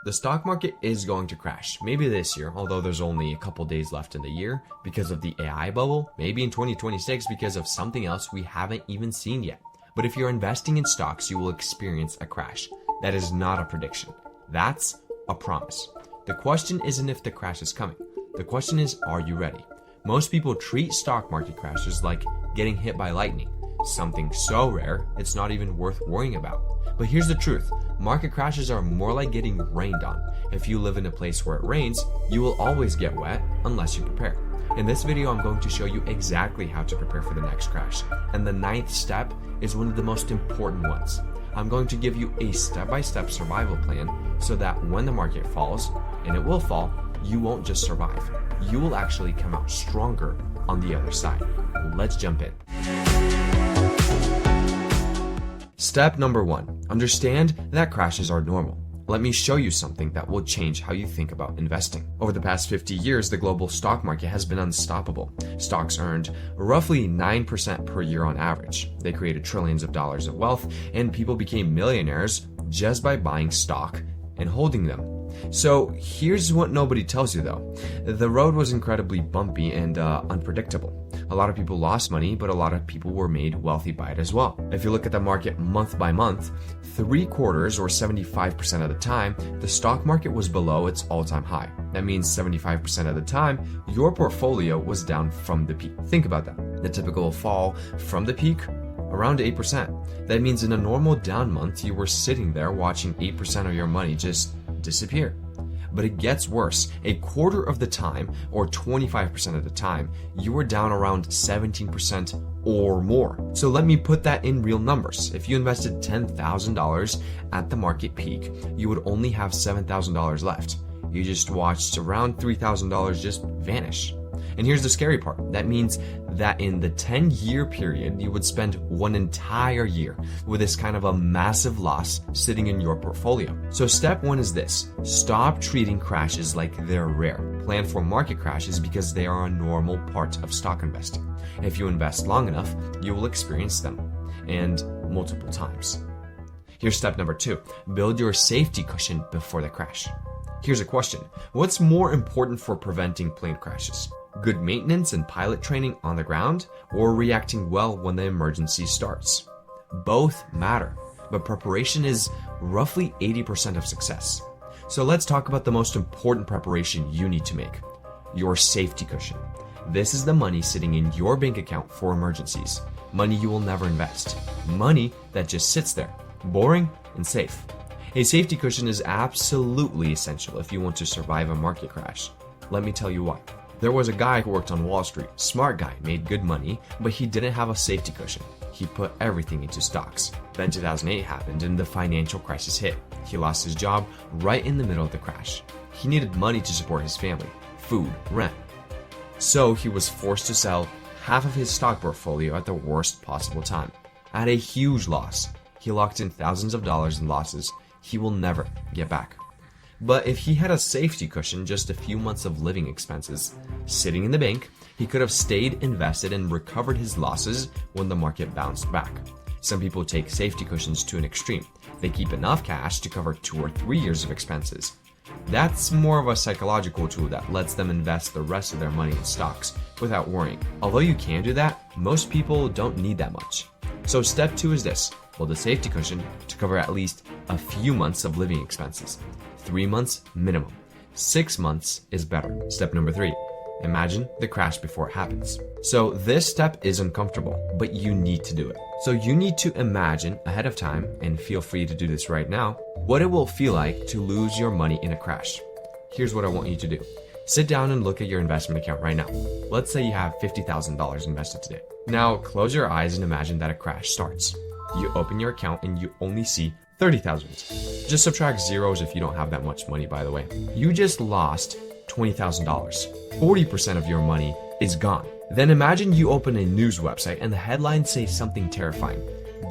The stock market is going to crash, maybe this year, although there's only a couple days left in the year because of the AI bubble, maybe in 2026 because of something else we haven't even seen yet. But if you're investing in stocks, you will experience a crash. That is not a prediction. That's a promise. The question isn't if the crash is coming. The question is, are you ready? Most people treat stock market crashes like getting hit by lightning, something so rare it's not even worth worrying about. But here's the truth. Market crashes are more like getting rained on. If you live in a place where it rains, you will always get wet unless you prepare. In this video, I'm going to show you exactly how to prepare for the next crash. And the 9th step is one of the most important ones. I'm going to give you a step-by-step survival plan so that when the market falls, and it will fall, you won't just survive. You will actually come out stronger on the other side. Let's jump in. Step number 1, understand that crashes are normal. Let me show you something that will change how you think about investing. Over the past 50 years, the global stock market has been unstoppable. Stocks earned roughly 9% per year on average. They created trillions of dollars of wealth, and people became millionaires just by buying stock and holding them. So here's what nobody tells you though. The road was incredibly bumpy and unpredictable. A lot of people lost money, but a lot of people were made wealthy by it as well. If you look at the market month by month, 3/4 or 75% of the time, the stock market was below its all-time high. That means 75% of the time, your portfolio was down from the peak. Think about that. The typical fall from the peak, around 8%. That means in a normal down month, you were sitting there watching 8% of your money just disappear. But it gets worse. A quarter of the time, or 25% of the time, you were down around 17% or more. So let me put that in real numbers. If you invested $10,000 at the market peak, you would only have $7,000 left. You just watched around $3,000 just vanish. And here's the scary part. That means that in the 10-year period, you would spend one entire year with this kind of a massive loss sitting in your portfolio. So step 1 is this. Stop treating crashes like they're rare. Plan for market crashes because they are a normal part of stock investing. If you invest long enough, you will experience them, and multiple times. Here's step number 2. Build your safety cushion before the crash. Here's a question. What's more important for preventing plane crashes? Good maintenance and pilot training on the ground, or reacting well when the emergency starts? Both matter, but preparation is roughly 80% of success. So let's talk about the most important preparation you need to make. Your safety cushion. This is the money sitting in your bank account for emergencies. Money you will never invest. Money that just sits there, boring and safe. A safety cushion is absolutely essential if you want to survive a market crash. Let me tell you why. There was a guy who worked on Wall Street. Smart guy, made good money, but he didn't have a safety cushion. He put everything into stocks. Then 2008 happened and the financial crisis hit. He lost his job right in the middle of the crash. He needed money to support his family, food, rent. So he was forced to sell half of his stock portfolio at the worst possible time. At a huge loss. He locked in thousands of dollars in losses he will never get back. But if he had a safety cushion, just a few months of living expenses sitting in the bank, he could have stayed invested and recovered his losses when the market bounced back. Some people take safety cushions to an extreme. They keep enough cash to cover 2 or 3 years of expenses. That's more of a psychological tool that lets them invest the rest of their money in stocks without worrying. Although you can do that, most people don't need that much. So step 2 is this. Build a safety cushion to cover at least a few months of living expenses. 3 months minimum. 6 months is better. Step number 3. Imagine the crash before it happens. So this step is uncomfortable, but you need to do it. So you need to imagine ahead of time, and feel free to do this right now, what it will feel like to lose your money in a crash. Here's what I want you to do. Sit down and look at your investment account right now. Let's say you have $50,000 invested today. Now close your eyes and imagine that a crash starts. You open your account and you only see 30,000. Just subtract zeros if you don't have that much money, by the way. You just lost $20,000. 40% of your money is gone. Then imagine you open a news website and the headlines say something terrifying.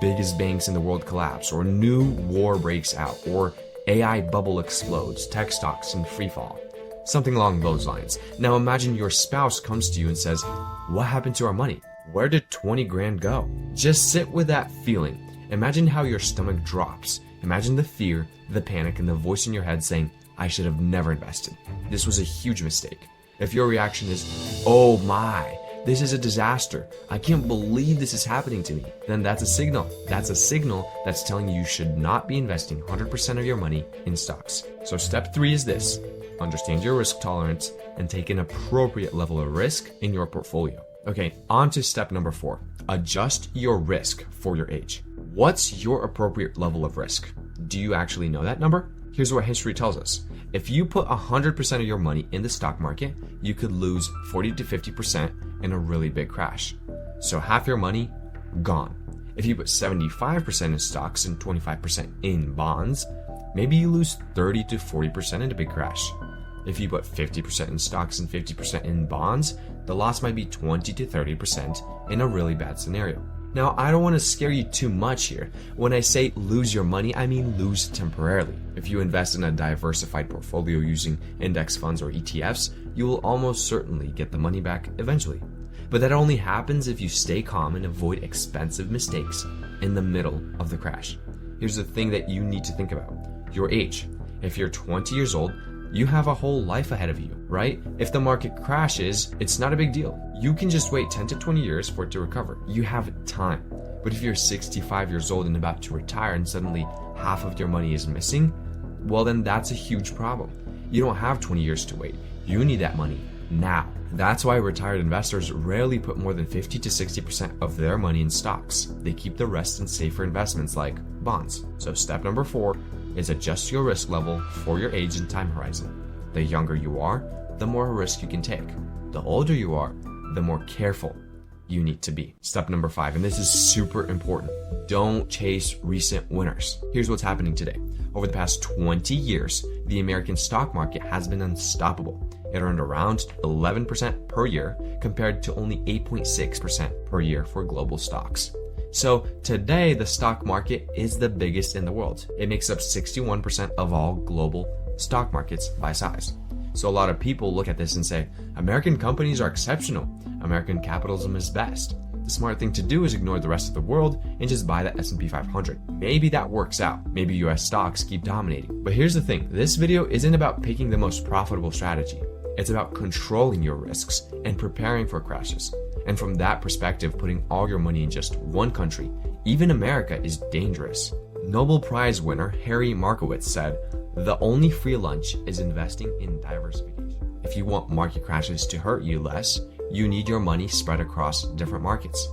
Biggest banks in the world collapse, or new war breaks out, or AI bubble explodes, tech stocks in free fall. Something along those lines. Now imagine your spouse comes to you and says, "What happened to our money? Where did 20 grand go?" Just sit with that feeling. Imagine how your stomach drops. Imagine the fear, the panic, and the voice in your head saying, I should have never invested. This was a huge mistake. If your reaction is, oh my, this is a disaster, I can't believe this is happening to me, then that's a signal. That's a signal that's telling you should not be investing 100% of your money in stocks. So step 3 is this: understand your risk tolerance and take an appropriate level of risk in your portfolio. Okay, on to step number 4. Adjust your risk for your age. What's your appropriate level of risk? Do you actually know that number? Here's what history tells us. If you put 100% of your money in the stock market, you could lose 40 to 50% in a really big crash. So half your money, gone. If you put 75% in stocks and 25% in bonds, maybe you lose 30 to 40% in a big crash. If you put 50% in stocks and 50% in bonds, the loss might be 20 to 30% in a really bad scenario. Now, I don't want to scare you too much here. When I say lose your money, I mean lose temporarily. If you invest in a diversified portfolio using index funds or ETFs, you will almost certainly get the money back eventually. But that only happens if you stay calm and avoid expensive mistakes in the middle of the crash. Here's the thing that you need to think about: your age. If you're 20 years old, you have a whole life ahead of you, right? If the market crashes, it's not a big deal. You can just wait 10 to 20 years for it to recover. You have time. But if you're 65 years old and about to retire and suddenly half of your money is missing, well then that's a huge problem. You don't have 20 years to wait. You need that money now. That's why retired investors rarely put more than 50 to 60% of their money in stocks. They keep the rest in safer investments like bonds. So step number 4 is adjust your risk level for your age and time horizon. The younger you are, the more risk you can take. The older you are, the more careful you need to be. Step number 5, and this is super important: don't chase recent winners. Here's what's happening today. Over the past 20 years, the American stock market has been unstoppable. It earned around 11% per year compared to only 8.6% per year for global stocks. So today, the stock market is the biggest in the world. It makes up 61% of all global stock markets by size. So a lot of people look at this and say, American companies are exceptional. American capitalism is best. The smart thing to do is ignore the rest of the world and just buy the S&P 500. Maybe that works out. Maybe US stocks keep dominating. But here's the thing. This video isn't about picking the most profitable strategy. It's about controlling your risks and preparing for crashes. And from that perspective, putting all your money in just one country, even America, is dangerous. Nobel Prize winner Harry Markowitz said, "The only free lunch is investing in diversification." If you want market crashes to hurt you less, you need your money spread across different markets,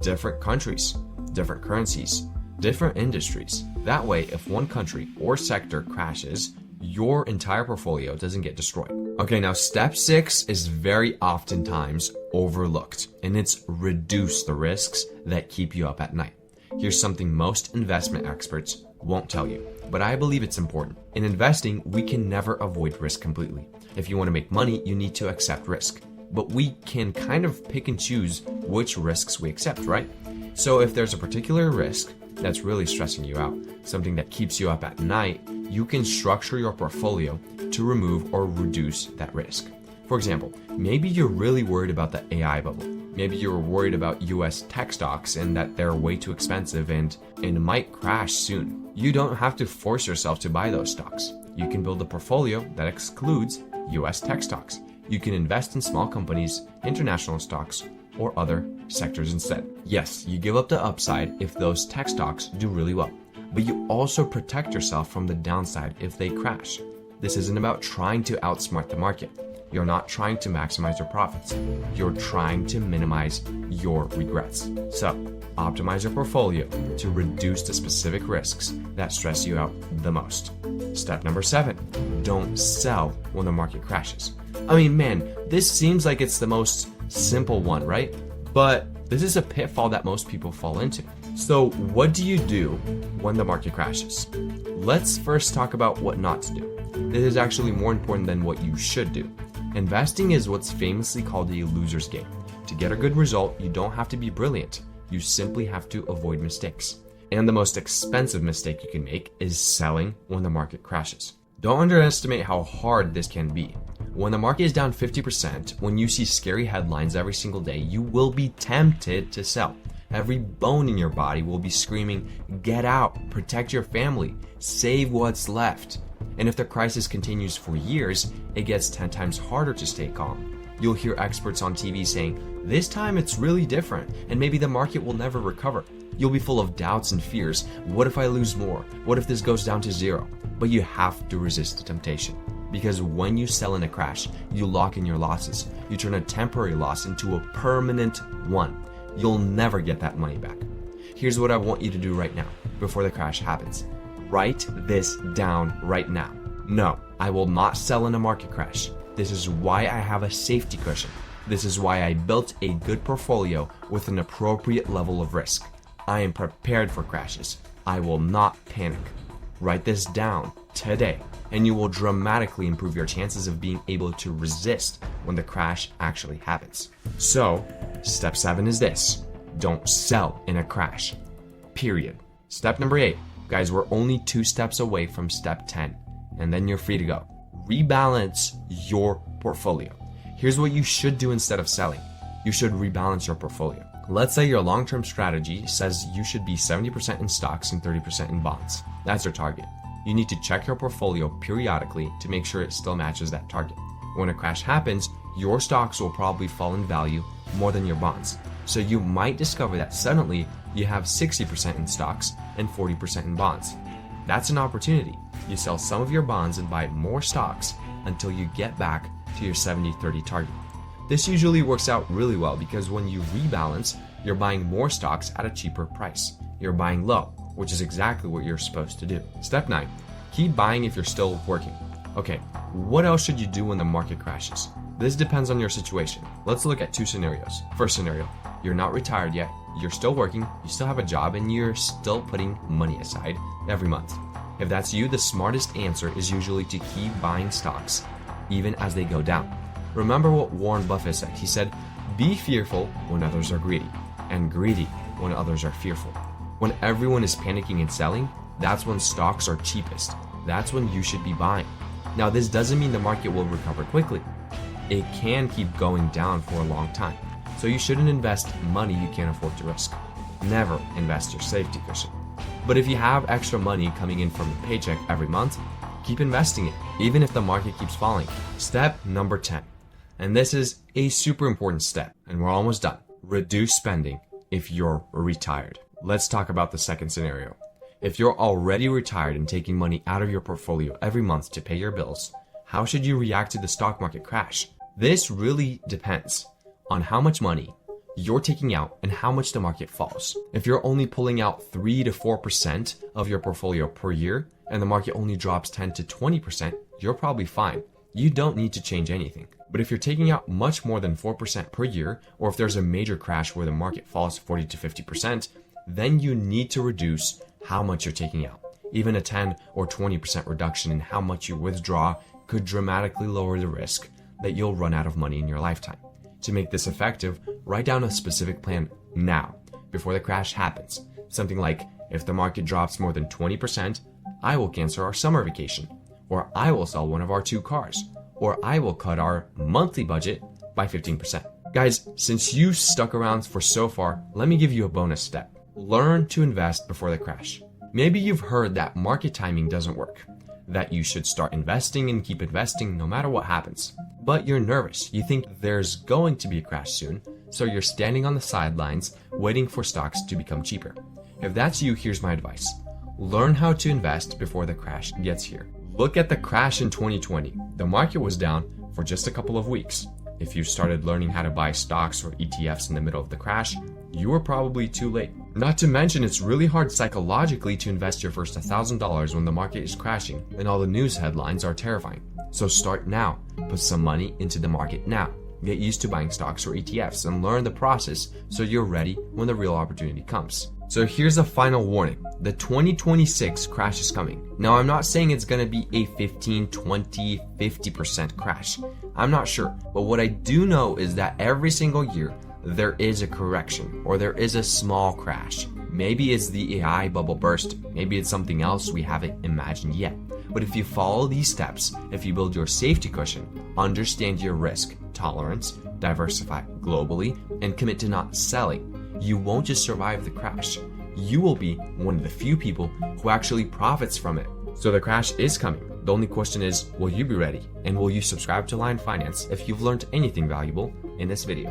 different countries, different currencies, different industries. That way, if one country or sector crashes, your entire portfolio doesn't get destroyed. Okay, now step 6 is very oftentimes overlooked, and it's reduce the risks that keep you up at night. Here's something most investment experts won't tell you, but I believe it's important. In investing, we can never avoid risk completely. If you want to make money, you need to accept risk. But we can kind of pick and choose which risks we accept, right? So if there's a particular risk that's really stressing you out, something that keeps you up at night, you can structure your portfolio to remove or reduce that risk. For example, maybe you're really worried about the AI bubble. Maybe you're worried about US tech stocks and that they're way too expensive and might crash soon. You don't have to force yourself to buy those stocks. You can build a portfolio that excludes US tech stocks. You can invest in small companies, international stocks, or other sectors instead. Yes, you give up the upside if those tech stocks do really well, but you also protect yourself from the downside if they crash. This isn't about trying to outsmart the market. You're not trying to maximize your profits. You're trying to minimize your regrets. So, optimize your portfolio to reduce the specific risks that stress you out the most. Step number 7, don't sell when the market crashes. I mean, man, this seems like it's the most simple one, right? But this is a pitfall that most people fall into. So what do you do when the market crashes? Let's first talk about what not to do. This is actually more important than what you should do. Investing is what's famously called a loser's game. To get a good result, you don't have to be brilliant. You simply have to avoid mistakes. And the most expensive mistake you can make is selling when the market crashes. Don't underestimate how hard this can be. When the market is down 50%, when you see scary headlines every single day, you will be tempted to sell. Every bone in your body will be screaming, get out, protect your family, save what's left. And if the crisis continues for years, it gets 10 times harder to stay calm. You'll hear experts on TV saying, this time it's really different, and maybe the market will never recover. You'll be full of doubts and fears. What if I lose more? What if this goes down to zero? But you have to resist the temptation. Because when you sell in a crash, you lock in your losses. You turn a temporary loss into a permanent one. You'll never get that money back. Here's what I want you to do right now, before the crash happens. Write this down right now. No, I will not sell in a market crash. This is why I have a safety cushion. This is why I built a good portfolio with an appropriate level of risk. I am prepared for crashes. I will not panic. Write this down today, and you will dramatically improve your chances of being able to resist when the crash actually happens. So, step 7 is this. Don't sell in a crash. Period. Step number 8. Guys, we're only 2 steps away from step 10, and then you're free to go. Rebalance your portfolio. Here's what you should do instead of selling. You should rebalance your portfolio. Let's say your long-term strategy says you should be 70% in stocks and 30% in bonds. That's your target. You need to check your portfolio periodically to make sure it still matches that target. When a crash happens, your stocks will probably fall in value more than your bonds. So you might discover that suddenly you have 60% in stocks and 40% in bonds. That's an opportunity. You sell some of your bonds and buy more stocks until you get back to your 70-30 target. This usually works out really well because when you rebalance, you're buying more stocks at a cheaper price. You're buying low, which is exactly what you're supposed to do. Step 9, keep buying if you're still working. Okay, what else should you do when the market crashes? This depends on your situation. Let's look at 2 scenarios. First scenario, you're not retired yet, you're still working, you still have a job, and you're still putting money aside every month. If that's you, the smartest answer is usually to keep buying stocks, even as they go down. Remember what Warren Buffett said. He said, be fearful when others are greedy, and greedy when others are fearful. When everyone is panicking and selling, that's when stocks are cheapest. That's when you should be buying. Now, this doesn't mean the market will recover quickly. It can keep going down for a long time. So you shouldn't invest money you can't afford to risk. Never invest your safety cushion. But if you have extra money coming in from a paycheck every month, keep investing it, even if the market keeps falling. Step number 10. And this is a super important step, and we're almost done. Reduce spending if you're retired. Let's talk about the second scenario. If you're already retired and taking money out of your portfolio every month to pay your bills, how should you react to the stock market crash? This really depends on how much money you're taking out and how much the market falls. If you're only pulling out 3 to 4% of your portfolio per year and the market only drops 10 to 20%, you're probably fine. You don't need to change anything. But if you're taking out much more than 4% per year, or if there's a major crash where the market falls 40 to 50%, then you need to reduce how much you're taking out. Even a 10 or 20% reduction in how much you withdraw could dramatically lower the risk that you'll run out of money in your lifetime. To make this effective, write down a specific plan now, before the crash happens. Something like, if the market drops more than 20%, I will cancel our summer vacation, or I will sell one of our 2 cars, or I will cut our monthly budget by 15%. Guys, since you stuck around for so far, let me give you a bonus step. Learn to invest before the crash. Maybe you've heard that market timing doesn't work, that you should start investing and keep investing no matter what happens. But you're nervous. You think there's going to be a crash soon, so you're standing on the sidelines waiting for stocks to become cheaper. If that's you, here's my advice. Learn how to invest before the crash gets here. Look at the crash in 2020. The market was down for just a couple of weeks. If you started learning how to buy stocks or ETFs in the middle of the crash, you were probably too late. Not to mention, it's really hard psychologically to invest your first $1,000 when the market is crashing and all the news headlines are terrifying. So start now. Put some money into the market now. Get used to buying stocks or ETFs and learn the process so you're ready when the real opportunity comes. So here's a final warning. The 2026 crash is coming. Now, I'm not saying it's going to be a 15, 20, 50% crash. I'm not sure. But what I do know is that every single year, there is a correction or there is a small crash. Maybe it's the AI bubble bursting. Maybe it's something else we haven't imagined yet. But if you follow these steps, if you build your safety cushion, understand your risk tolerance, diversify globally, and commit to not selling, you won't just survive the crash. You will be one of the few people who actually profits from it. So the crash is coming. The only question is, will you be ready? And will you subscribe to Lion Finance if you've learned anything valuable in this video?